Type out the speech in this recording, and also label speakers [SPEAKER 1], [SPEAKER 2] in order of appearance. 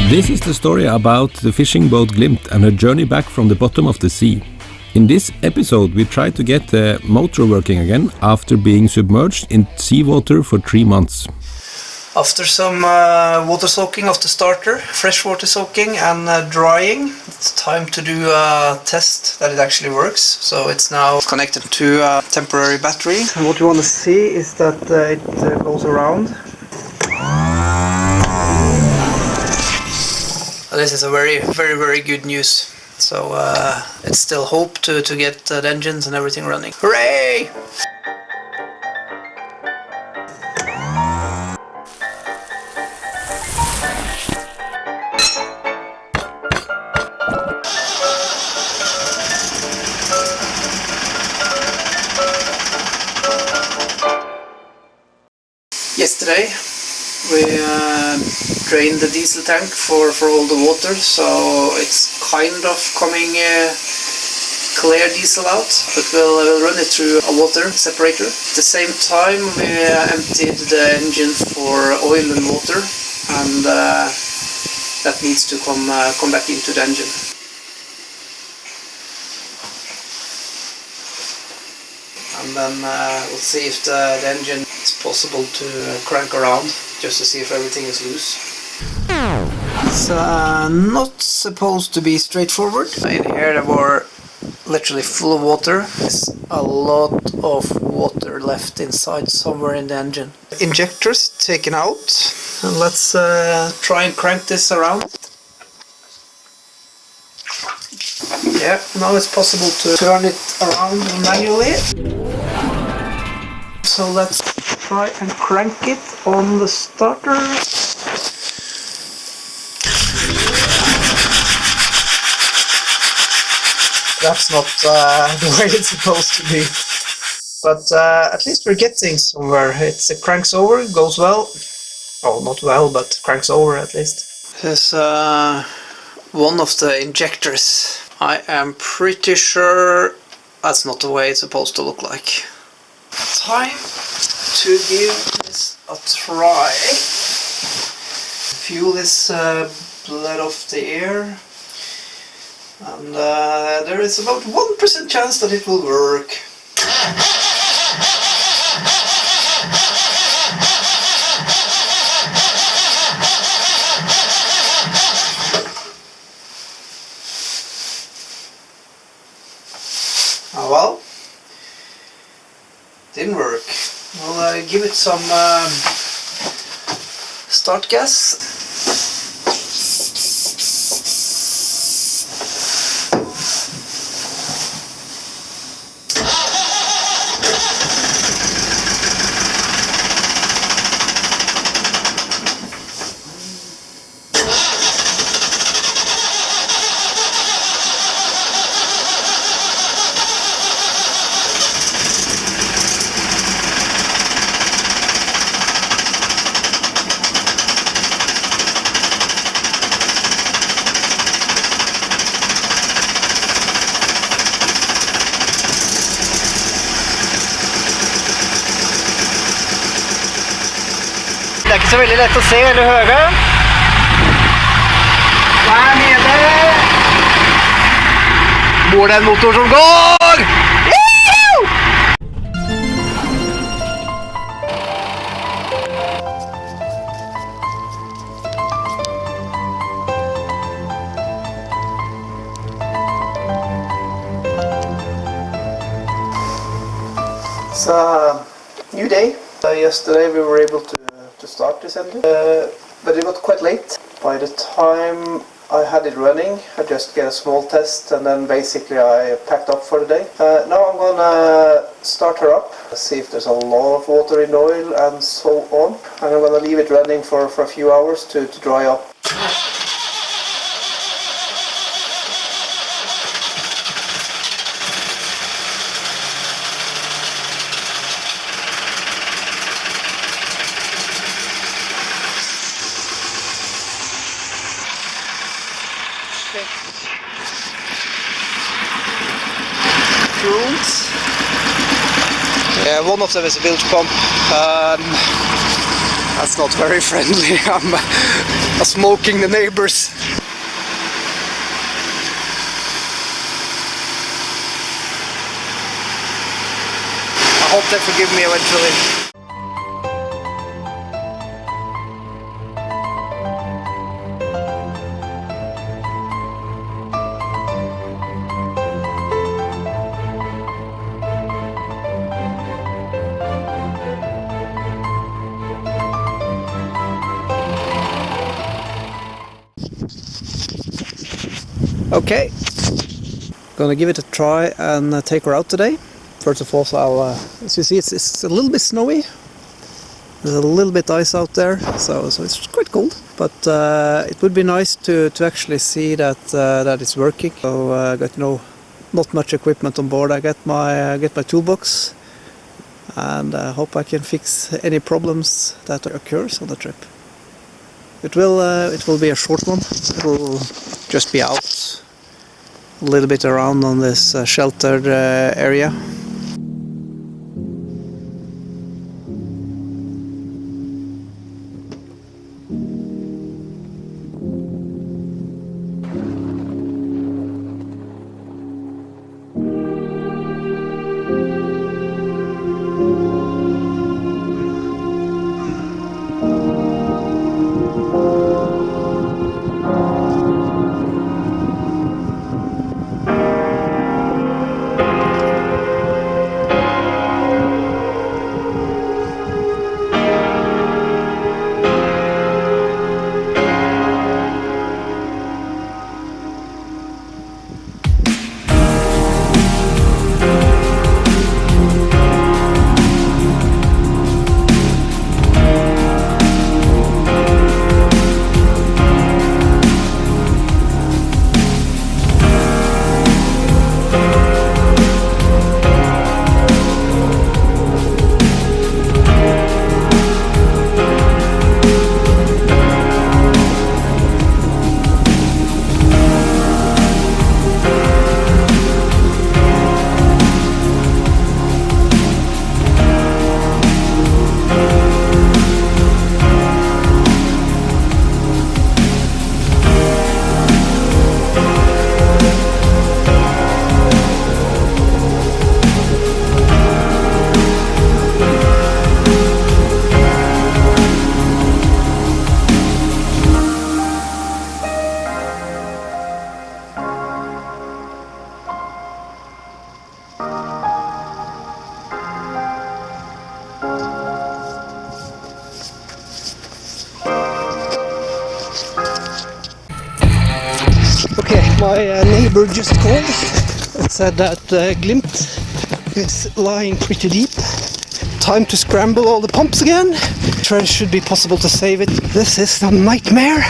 [SPEAKER 1] This is the story about the fishing boat Glimt and her journey back from the bottom of the sea. In this episode we try to get the motor working again after being submerged in seawater for 3 months.
[SPEAKER 2] After some water soaking of the starter, fresh water soaking and drying, it's time to do a test that it actually works. So it's now connected to a temporary battery. And what you want to see is that it goes around. This is a very good news. So it's still hope to get the engines and everything running. Hooray! Yesterday we drained the diesel tank for all the water, so it's kind of coming clear diesel out, but we'll run it through a water separator. At the same time we emptied the engine for oil and water, and that needs to come back into the engine. And then we'll see if the engine is possible to crank around, just to see if everything is loose. It's not supposed to be straightforward. In here there were literally full of water. There's a lot of water left inside somewhere in the engine. Injectors taken out. And let's try and crank this around. Yeah, now it's possible to turn it around manually. So let's try and crank it on the starter. That's not the way it's supposed to be. But at least we're getting somewhere. It cranks over, goes well. Oh, not well, but cranks over at least. This is one of the injectors. I am pretty sure that's not the way it's supposed to look like. Time to give this a try. Fuel is bled off the air, and there is about 1% chance that it will work. Oh well. Didn't work. I'll give it some start gas. Det er ikke så veldig lett å se eller høre. Der nede bor det en motor som går! It's a new day. Yesterday we were able to start this engine, but it got quite late. By the time I had it running, I just get a small test and then basically I packed up for the day. Now I'm gonna start her up, see if there's a lot of water in the oil and so on, and I'm gonna leave it running for a few hours to dry up. One of them is a bilge pump, That's not very friendly. I'm smoking the neighbors. I hope they forgive me eventually. Okay, gonna give it a try and take her out today. First of all, so I'll, as you see, it's a little bit snowy. There's a little bit ice out there, so it's quite cold. But it would be nice to actually see that that it's working. So I got not much equipment on board. I get my toolbox, and hope I can fix any problems that occurs on the trip. It will be a short one. It will just be out a little bit around on this sheltered area. Okay, my neighbor just called and said that Glimt is lying pretty deep. Time to scramble all the pumps again. Sure, it should be possible to save it. This is a nightmare.